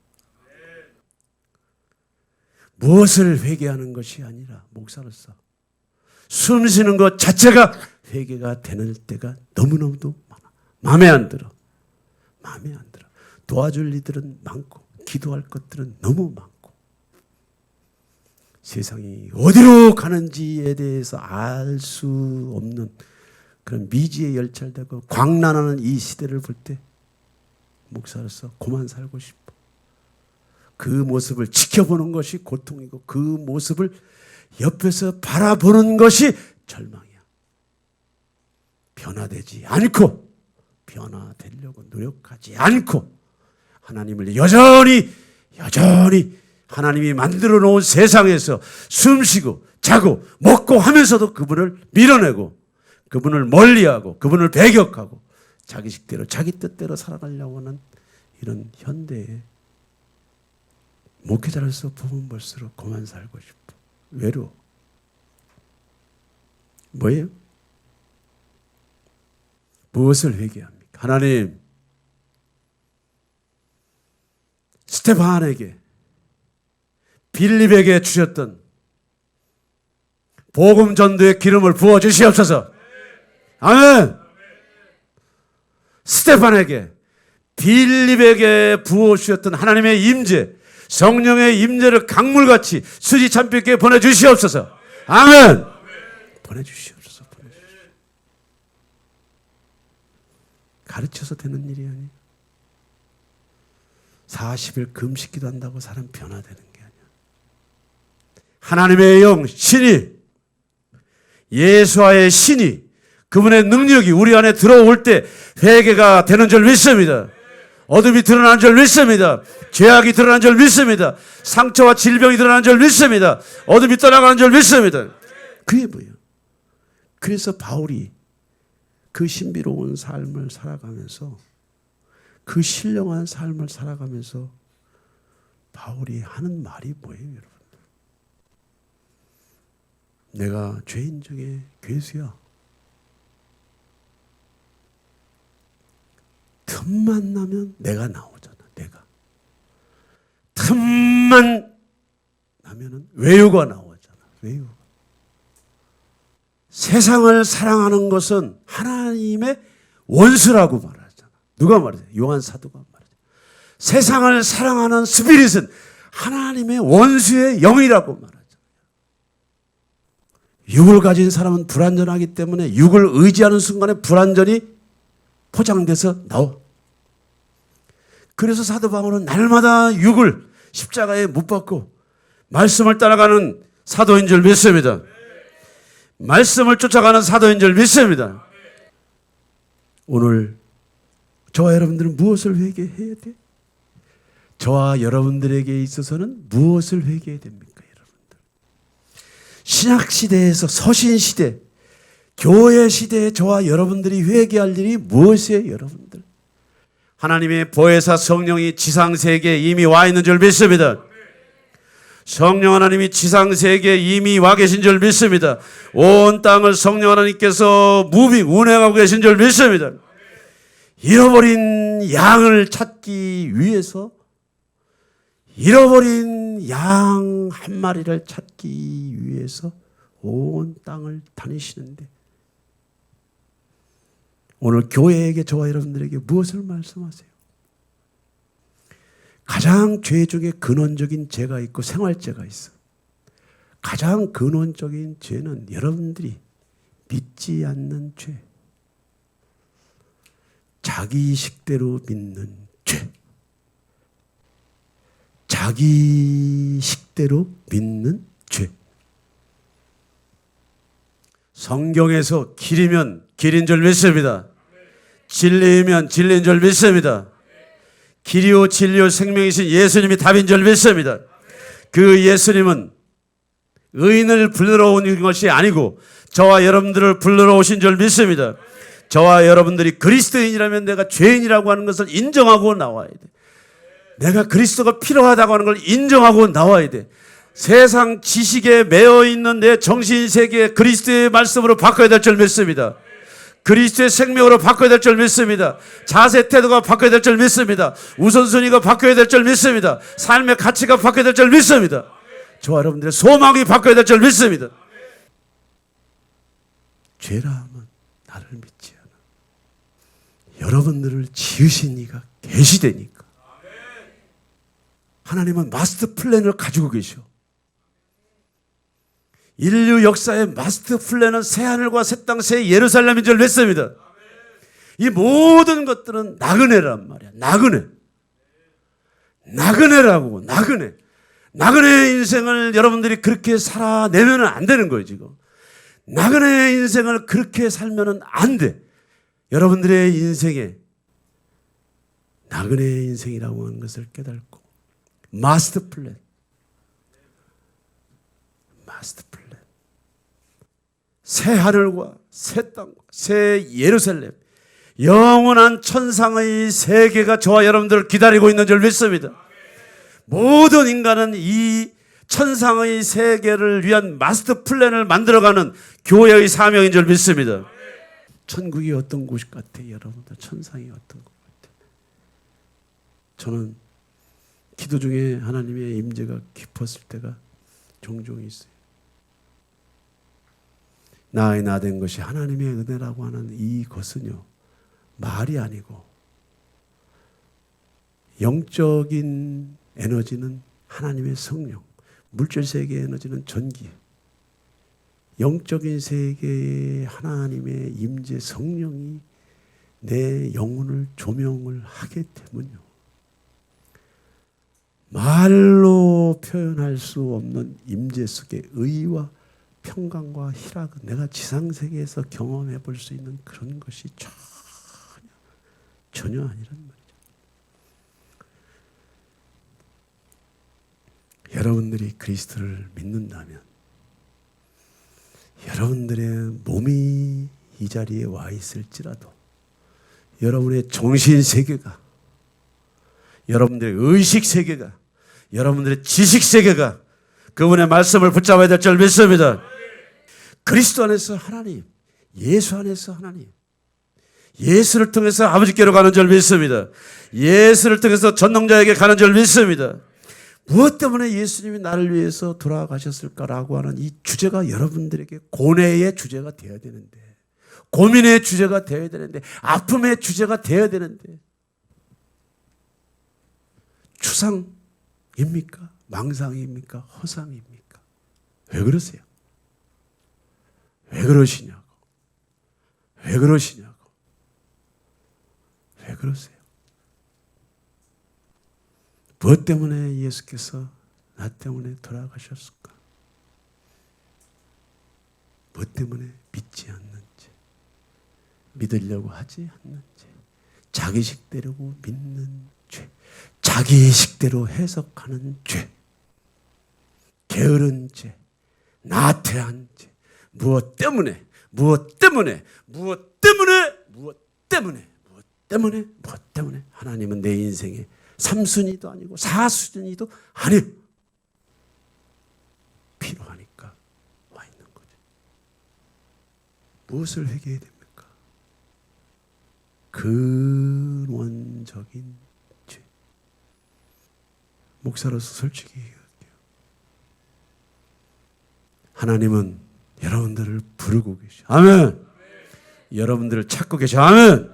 무엇을 회개하는 것이 아니라 목사로서 숨 쉬는 것 자체가 회개가 되는 때가 너무너무도 많아. 마음에 안 들어. 마음에 안 들어. 도와줄 이들은 많고 기도할 것들은 너무 많고 세상이 어디로 가는지에 대해서 알 수 없는 그런 미지에 열찰되고 광란하는 이 시대를 볼 때 목사로서 그만 살고 싶어. 그 모습을 지켜보는 것이 고통이고 그 모습을 옆에서 바라보는 것이 절망이야. 변화되지 않고 변화되려고 노력하지 않고 하나님을 여전히 하나님이 만들어 놓은 세상에서 숨쉬고 자고 먹고 하면서도 그분을 밀어내고 그분을 멀리하고 그분을 배격하고 자기 식대로 자기 뜻대로 살아가려고 하는 이런 현대의 목회자로서 보면 볼수록 그만 살고 싶어. 외로워. 뭐예요? 무엇을 회개합니까? 하나님, 스테반에게 빌립에게 주셨던 복음 전도의 기름을 부어 주시옵소서. 아멘. 스테반에게 빌립에게 부어 주셨던 하나님의 임재, 성령의 임재를 강물같이 수지 참빛게 보내 주시옵소서. 아멘. 보내 주시옵소서. 가르쳐서 되는 일이 아니에요. 40일 금식기도 한다고 사람 변화되는 게 아니야. 하나님의 영, 신이, 예수와의 신이, 그분의 능력이 우리 안에 들어올 때 회개가 되는 줄 믿습니다. 어둠이 드러나는 줄 믿습니다. 죄악이 드러나는 줄 믿습니다. 상처와 질병이 드러나는 줄 믿습니다. 어둠이 떠나가는 줄 믿습니다. 그게 뭐예요? 그래서 바울이 그 신비로운 삶을 살아가면서 그 신령한 삶을 살아가면서 바울이 하는 말이 뭐예요, 여러분? 내가 죄인 중에 괴수야. 틈만 나면 내가 나오잖아. 내가 틈만 나면은 외유가 나오잖아. 외유. 세상을 사랑하는 것은 하나님의 원수라고 말하잖아. 누가 말하죠? 요한 사도가 말하죠. 세상을 사랑하는 스피릿은 하나님의 원수의 영이라고 말하죠. 육을 가진 사람은 불완전하기 때문에 육을 의지하는 순간에 불완전이 포장돼서 나와. 그래서 사도 바울은 날마다 육을 십자가에 못 박고 말씀을 따라가는 사도인 줄 믿습니다. 말씀을 쫓아가는 사도인 줄 믿습니다. 오늘 저와 여러분들은 무엇을 회개해야 돼? 저와 여러분들에게 있어서는 무엇을 회개해야 됩니까, 여러분들? 신약 시대에서 서신 시대, 교회 시대에 저와 여러분들이 회개할 일이 무엇이에요, 여러분들? 하나님의 보혜사 성령이 지상세계에 이미 와 있는 줄 믿습니다. 성령 하나님이 지상세계에 이미 와 계신 줄 믿습니다. 온 땅을 성령 하나님께서 운행하고 계신 줄 믿습니다. 잃어버린 양을 찾기 위해서 잃어버린 양 한 마리를 찾기 위해서 온 땅을 다니시는데 오늘 교회에게 저와 여러분들에게 무엇을 말씀하세요? 가장 죄 중에 근원적인 죄가 있고 생활죄가 있어. 가장 근원적인 죄는 여러분들이 믿지 않는 죄. 자기 식대로 믿는 죄. 자기 식대로 믿는 죄. 성경에서 길이면 길인 줄 믿습니다. 진리이면 진리인 줄 믿습니다. 길이요 진리요 생명이신 예수님이 답인 줄 믿습니다. 그 예수님은 의인을 불러러 온 것이 아니고 저와 여러분들을 불러러 오신 줄 믿습니다. 저와 여러분들이 그리스도인이라면 내가 죄인이라고 하는 것을 인정하고 나와야 돼. 내가 그리스도가 필요하다고 하는 걸 인정하고 나와야 돼. 세상 지식에 매여 있는 내 정신세계 그리스도의 말씀으로 바꿔야 될 줄 믿습니다. 그리스도의 생명으로 바꿔야 될 줄 믿습니다. 자세 태도가 바꿔야 될 줄 믿습니다. 우선순위가 바꿔야 될 줄 믿습니다. 삶의 가치가 바꿔야 될 줄 믿습니다. 저와 여러분들의 소망이 바꿔야 될 줄 믿습니다. 죄라 하면 나를 믿지 않아. 여러분들을 지으신 이가 계시되니까. 하나님은 마스터 플랜을 가지고 계셔. 인류 역사의 마스터 플랜은 새하늘과 새 땅, 새 예루살렘인 줄 믿습니다. 이 모든 것들은 나그네란 말이야. 나그네라고. 나그네의 인생을 여러분들이 그렇게 살아내면 안 되는 거예요, 지금. 나그네의 인생을 그렇게 살면 안 돼. 여러분들의 인생에 나그네의 인생이라고 하는 것을 깨닫고 마스터 플랜. 새 하늘과 새 땅과 새 예루살렘, 영원한 천상의 세계가 저와 여러분들을 기다리고 있는 줄 믿습니다. 모든 인간은 이 천상의 세계를 위한 마스터 플랜을 만들어가는 교회의 사명인 줄 믿습니다. 천국이 어떤 곳 같아요, 여러분들? 천상이 어떤 곳 같아요? 저는 기도 중에 하나님의 임재가 깊었을 때가 종종 있어요. 나의 나 된 것이 하나님의 은혜라고 하는 이것은요, 말이 아니고 영적인 에너지는 하나님의 성령, 물질 세계의 에너지는 전기, 영적인 세계의 하나님의 임재 성령이 내 영혼을 조명을 하게 되면요, 말로 표현할 수 없는 임재 속의 의와 평강과 희락은 내가 지상세계에서 경험해 볼 수 있는 그런 것이 전혀 아니란 말이죠. 여러분들이 그리스도를 믿는다면 여러분들의 몸이 이 자리에 와 있을지라도 여러분의 정신세계가, 여러분들의 의식세계가, 여러분들의 지식세계가 그분의 말씀을 붙잡아야 될 줄 믿습니다. 그리스도 안에서 하나님, 예수 안에서 하나님, 예수를 통해서 아버지께로 가는 줄 믿습니다. 예수를 통해서 전능자에게 가는 줄 믿습니다. 무엇 때문에 예수님이 나를 위해서 돌아가셨을까라고 하는 이 주제가 여러분들에게 고뇌의 주제가 되어야 되는데, 고민의 주제가 되어야 되는데, 아픔의 주제가 되어야 되는데, 추상입니까? 망상입니까? 허상입니까? 왜 그러세요? 왜 그러시냐고. 왜 그러시냐고. 왜 그러세요? 무엇 때문에 예수께서 나 때문에 돌아가셨을까? 무엇 때문에 믿지 않는지, 믿으려고 하지 않는지, 자기식대로 믿는 죄, 자기 식대로 해석하는 죄, 게으른 죄, 나태한 죄, 무엇 때문에 하나님은 내 인생에 3순위도 아니고 4순위도 아니에요. 필요하니까 와 있는 거죠. 무엇을 회개해야 됩니까? 근원적인 죄. 목사로서 솔직히 얘기할게요. 하나님은 여러분들을 부르고 계셔. 아멘. 여러분들을 찾고 계셔. 아멘.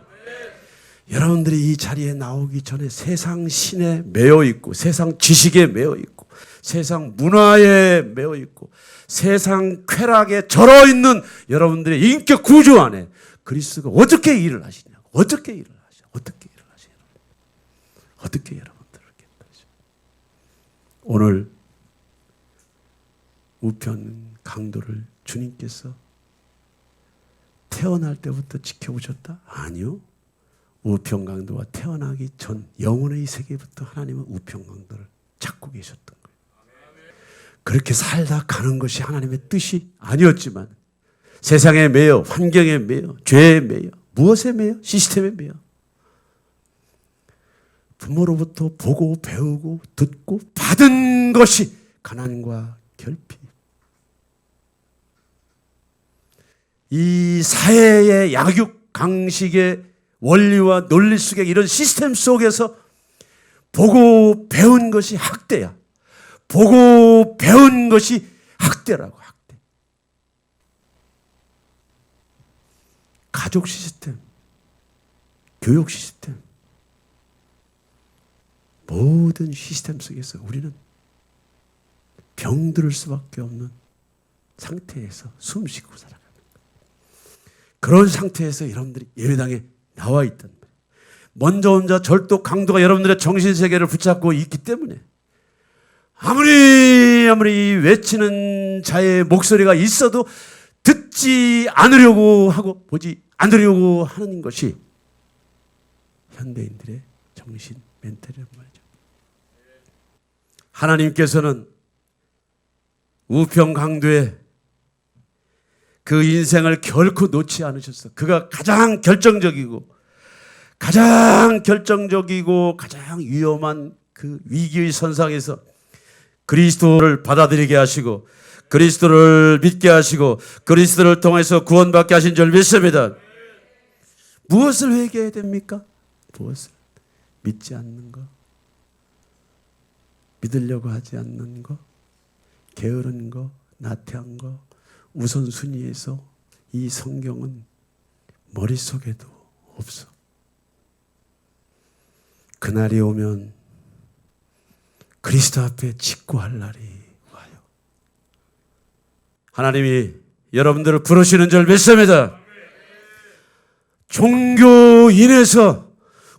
여러분들이 이 자리에 나오기 전에 세상 신에 매여 있고, 세상 지식에 매여 있고, 세상 문화에 매여 있고, 세상 쾌락에 절어 있는 여러분들의 인격 구조 안에 그리스도가 어떻게 일을 하시냐고. 어떻게 여러분들을 깨닫죠. 오늘 우편 강도를 주님께서 태어날 때부터 지켜보셨다? 아니요. 우편 강도가 태어나기 전 영혼의 세계부터 하나님은 우편 강도를 찾고 계셨던 거예요. 그렇게 살다 가는 것이 하나님의 뜻이 아니었지만 세상에 매여, 환경에 매여, 죄에 매여, 무엇에 매여? 시스템에 매여. 부모로부터 보고 배우고 듣고 받은 것이 가난과 결핍. 이 사회의 약육, 강식의 원리와 논리 속의 이런 시스템 속에서 보고 배운 것이 학대야. 보고 배운 것이 학대라고, 학대. 가족 시스템, 교육 시스템, 모든 시스템 속에서 우리는 병들을 수밖에 없는 상태에서 숨 쉬고 살아가는 거예요. 그런 상태에서 여러분들이 예배당에 나와 있단 말이에요. 먼저 혼자 절도 강도가 여러분들의 정신세계를 붙잡고 있기 때문에 아무리 외치는 자의 목소리가 있어도 듣지 않으려고 하고 보지 않으려고 하는 것이 현대인들의 정신 멘탈이란 말이죠. 하나님께서는 우평강도의 그 인생을 결코 놓지 않으셨어. 그가 가장 결정적이고 가장 위험한 그 위기의 선상에서 그리스도를 받아들이게 하시고 그리스도를 믿게 하시고 그리스도를 통해서 구원받게 하신 줄 믿습니다. 무엇을 회개해야 됩니까? 무엇을? 믿지 않는 거, 믿으려고 하지 않는 거, 게으른 거, 나태한 거, 우선순위에서 이 성경은 머릿속에도 없어. 그날이 오면 그리스도 앞에 직고할 날이 와요. 하나님이 여러분들을 부르시는 줄 믿습니다. 종교인에서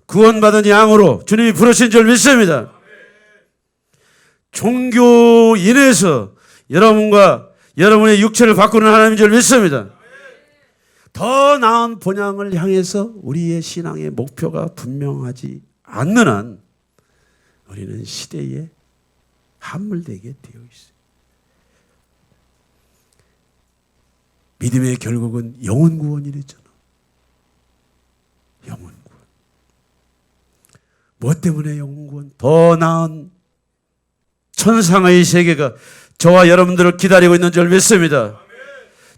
구원받은 양으로 주님이 부르신 줄 믿습니다. 종교인에서 여러분과 여러분의 육체를 바꾸는 하나님인 줄 믿습니다. 더 나은 본향을 향해서 우리의 신앙의 목표가 분명하지 않는 한 우리는 시대에 함몰되게 되어 있어요. 믿음의 결국은 영혼 구원이랬잖아. 영혼 구원. 무엇 때문에 영혼 구원? 더 나은 천상의 세계가 저와 여러분들을 기다리고 있는 줄 믿습니다.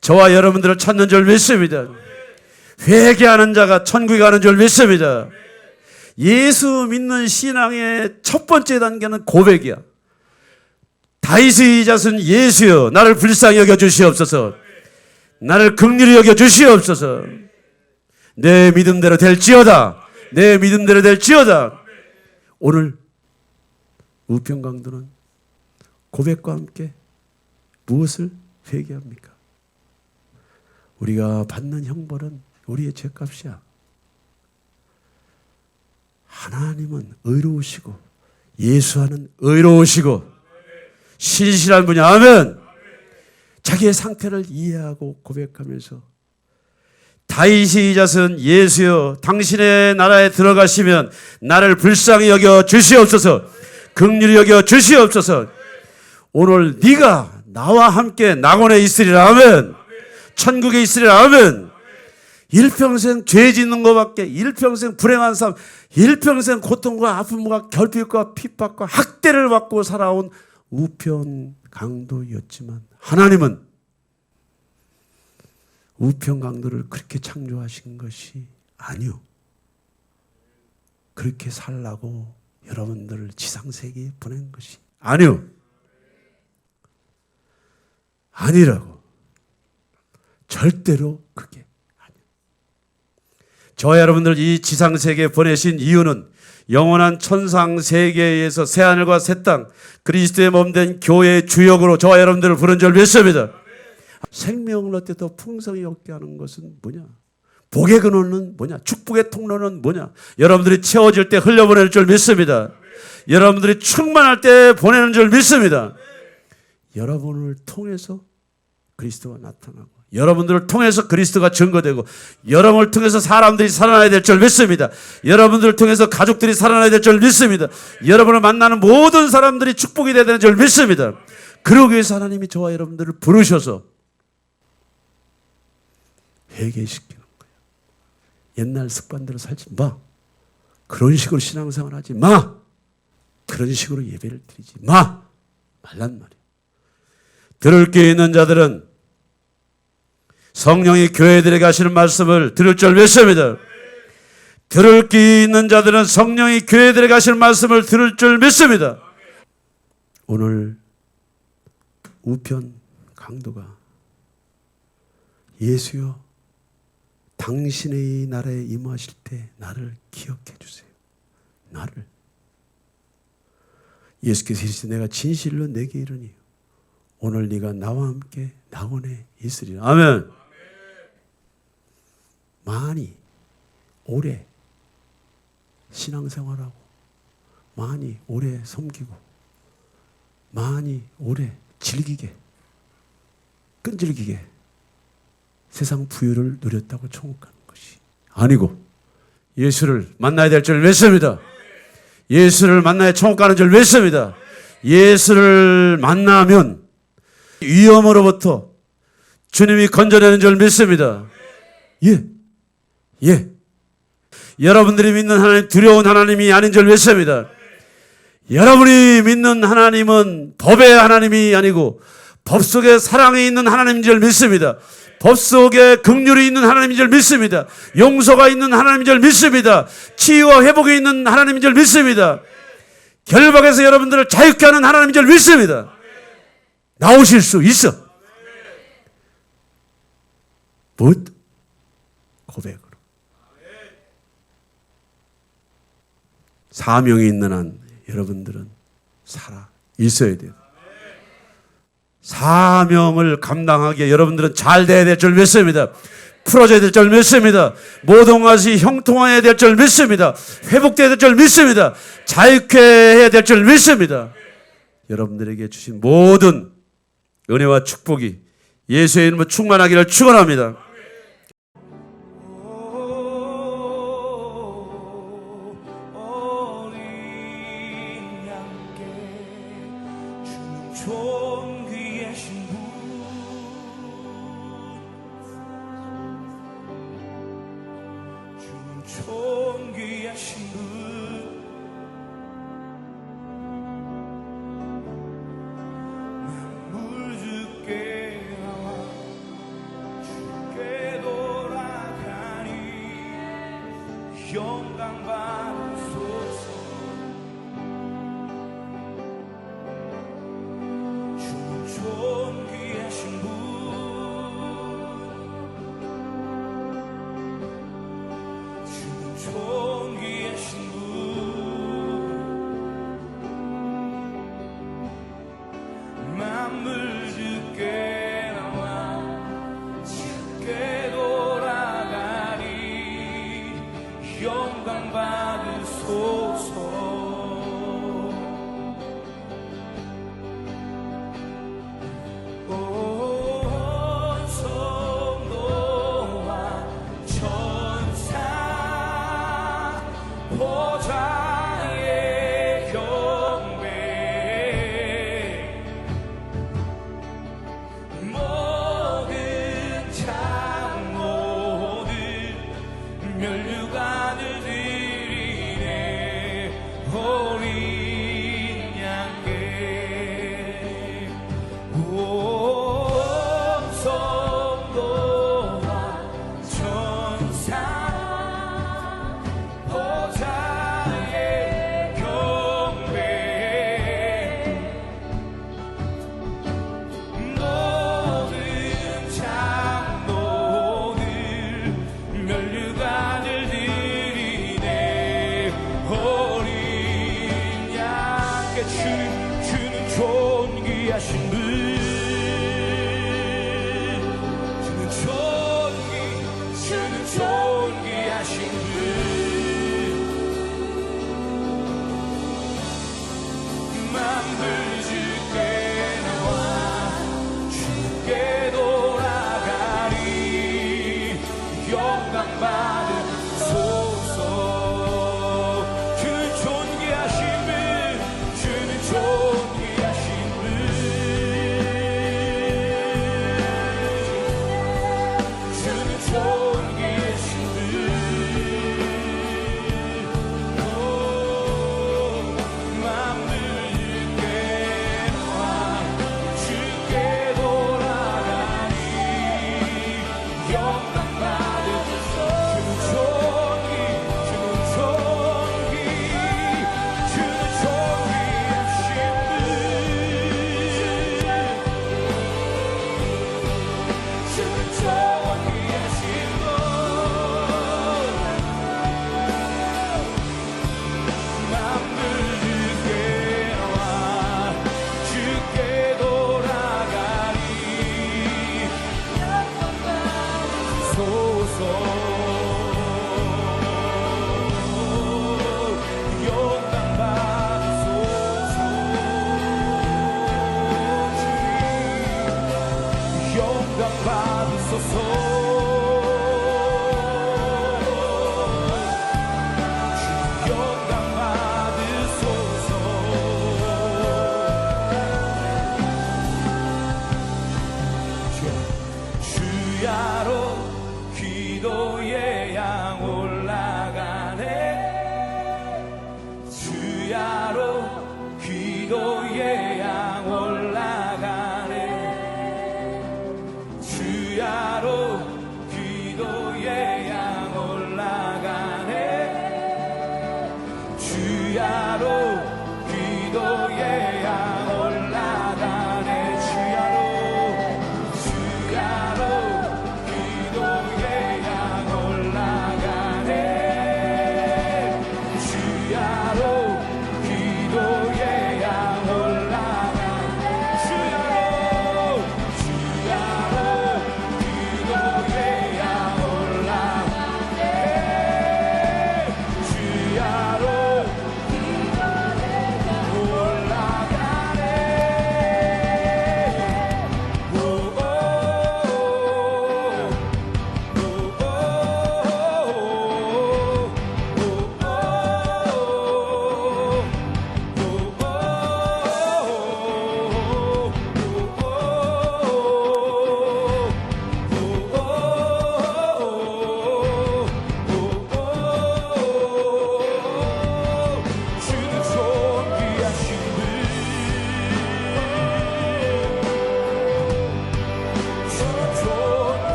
저와 여러분들을 찾는 줄 믿습니다. 회개하는 자가 천국에 가는 줄 믿습니다. 예수 믿는 신앙의 첫 번째 단계는 고백이야. 다윗의 자손 예수여 나를 불쌍히 여겨 주시옵소서. 나를 긍휼히 여겨 주시옵소서. 내 믿음대로 될지어다. 내 믿음대로 될지어다. 오늘 우평강도는 고백과 함께 무엇을 회개합니까? 우리가 받는 형벌은 우리의 죄값이야. 하나님은 의로우시고 예수와는 의로우시고 신실한 분이 아멘. 자기의 상태를 이해하고 고백하면서 다윗의 자손 예수여, 당신의 나라에 들어가시면 나를 불쌍히 여겨 주시옵소서. 긍휼히 여겨 주시옵소서. 오늘 네가 나와 함께 낙원에 있으리라 하면, 천국에 있으리라 하면, 일평생 죄 짓는 것밖에, 일평생 불행한 삶, 일평생 고통과 아픔과 결핍과 핍박과 학대를 받고 살아온 우편 강도였지만, 하나님은 우편 강도를 그렇게 창조하신 것이 아니요, 그렇게 살라고 여러분들을 지상세계에 보낸 것이 아니요, 아니라고. 절대로 그게 아니요. 저와 여러분들 이 지상세계에 보내신 이유는 영원한 천상세계에서 새하늘과 새 땅, 그리스도의 몸된 교회의 주역으로 저와 여러분들을 부른 줄 믿습니다. 생명을 얻되 더 풍성히 얻게 하는 것은 뭐냐? 복의 근원은 뭐냐? 축복의 통로는 뭐냐? 여러분들이 채워질 때 흘려보낼 줄 믿습니다. 여러분들이 충만할 때 보내는 줄 믿습니다. 여러분을 통해서 그리스도가 나타나고, 여러분들을 통해서 그리스도가 증거되고, 여러분을 통해서 사람들이 살아나야 될 줄 믿습니다. 여러분들을 통해서 가족들이 살아나야 될 줄 믿습니다. 여러분을 만나는 모든 사람들이 축복이 되야 되는 줄 믿습니다. 그러기 위해서 하나님이 저와 여러분들을 부르셔서 회개시키는 거예요. 옛날 습관대로 살지 마. 그런 식으로 신앙생활 하지 마. 그런 식으로 예배를 드리지 마. 말란 말이에요. 들을 귀 있는 자들은 성령이 교회들에게 하시는 말씀을 들을 줄 믿습니다. 들을 귀 있는 자들은 성령이 교회들에게 하시는 말씀을 들을 줄 믿습니다. 오늘 우편 강도가 예수여, 당신의 나라에 임하실 때 나를 기억해 주세요. 나를. 예수께서 이르시되 내가 진실로 내게 이르니 오늘 네가 나와 함께 낙원에 있으리라. 아멘. 많이 오래 신앙생활하고, 많이 오래 섬기고, 많이 오래 즐기게, 끈질기게 세상 부유를 누렸다고 천국가는 것이 아니고, 예수를 만나야 될 줄 믿습니다. 예수를 만나야 천국 가는 줄 믿습니다. 예수를 만나면 위험으로부터 주님이 건져내는 줄 믿습니다. 예. 여러분들이 믿는 하나님, 두려운 하나님이 아닌 줄 믿습니다. 여러분이 믿는 하나님은 법의 하나님이 아니고 법 속에 사랑이 있는 하나님인 줄 믿습니다. 법 속에 긍휼이 있는 하나님인 줄 믿습니다. 용서가 있는 하나님인 줄 믿습니다. 치유와 회복이 있는 하나님인 줄 믿습니다. 결박에서 여러분들을 자유케 하는 하나님인 줄 믿습니다. 나오실 수 있어. 무엇? 고백으로. 사명이 있는 한 여러분들은 살아 있어야 돼요. 사명을 감당하기에 여러분들은 잘 돼야 될 줄 믿습니다. 풀어져야 될 줄 믿습니다. 모든 것이 형통해야 될 줄 믿습니다. 회복돼야 될 줄 믿습니다. 자유케 해야 될 줄 믿습니다. 여러분들에게 주신 모든 은혜와 축복이 예수의 이름으로 충만하기를 축원합니다. 영광 받으소서. 주 존귀 주는 존귀하신 분